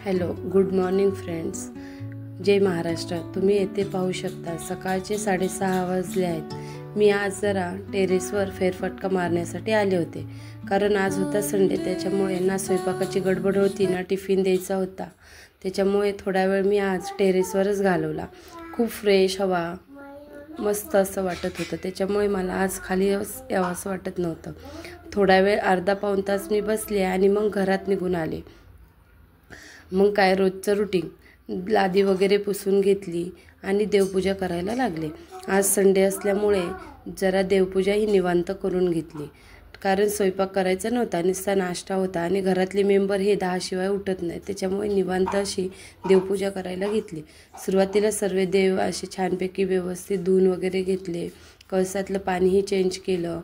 Hello, good morning friends. जय महाराष्ट्र. तुम्ही येथे पाहू शकता सकाळचे 6:30 वाजले आहेत. मी आज जरा टेरेसवर फेरफटका मारण्यासाठी आले होते, कारण आज होता संडे. त्याच्यामुळे ना स्वयंपाकाची गडबड होती ना टिफिन द्यायचा होता. त्याच्यामुळे थोडा वेळ मी आज टेरेसवरच घालवला. खूप फ्रेश हवा, मस्त असं वाटत होतं. त्याच्यामुळे मला आज खाली यावंसं वाटत नव्हतं. थोडा वेळ अर्धा पाऊण तास मी बसले आणि मग घरात निघून आले. मग काय, रोजचं रुटीन. लादी वगैरे पुसून घेतली आणि देवपूजा करायला लागले. आज संडे असल्यामुळे जरा देवपूजा ही निवांत करून घेतली, कारण स्वयंपाक करायचा नव्हता, नुसता नाश्ता होता आणि घरातले मेंबर हे 10 शिवाय उठत नाही. त्याच्यामुळे निवांत अशी देवपूजा करायला घेतली. सुरुवातीला सर्व देव असे छानपैकी व्यवस्थित धुवून वगैरे घेतले. कळसातलं पाणीही चेंज केलं,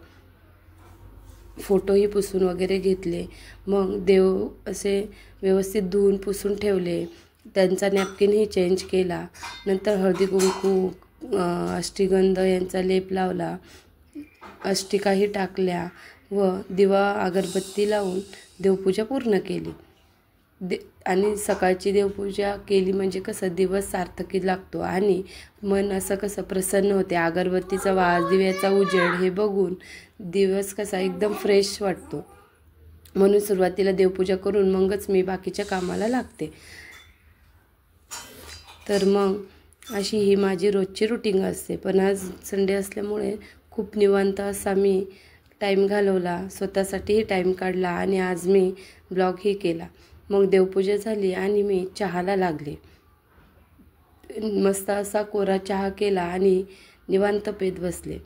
फोटोही पुसून वगैरे घेतले. मग देव असे व्यवस्थित धुवून पुसून ठेवले. त्यांचा नॅपकिनही चेंज केला. नंतर हळदी कुंकू, अष्टगंध यांचा लेप लावला, अष्टिकाही टाकल्या व दिवा अगरबत्ती लावून देवपूजा पूर्ण केली. आणि सकाळची देवपूजा केली म्हणजे कसं दिवस सार्थकी लागतो आणि मन असं कसं प्रसन्न होते. अगरबत्तीचा वास, दिव्याचा उजेड हे बघून दिवस कसा एकदम फ्रेश वाटतो. म्हणून सुरुवातीला देवपूजा करून मगच मी बाकीच्या कामाला लागते. तर मग अशी ही माझी रोजची रुटीन असते. पण आज संडे असल्यामुळे खूप निवांत असा मी टाईम घालवला, स्वतःसाठीही टाईम काढला आणि आज मी ब्लॉगही केला. मग देवपूजा झाली आणि मी चहाला लागले. मस्त असा कोरा चहा केला आणि निवांत पेत बसले.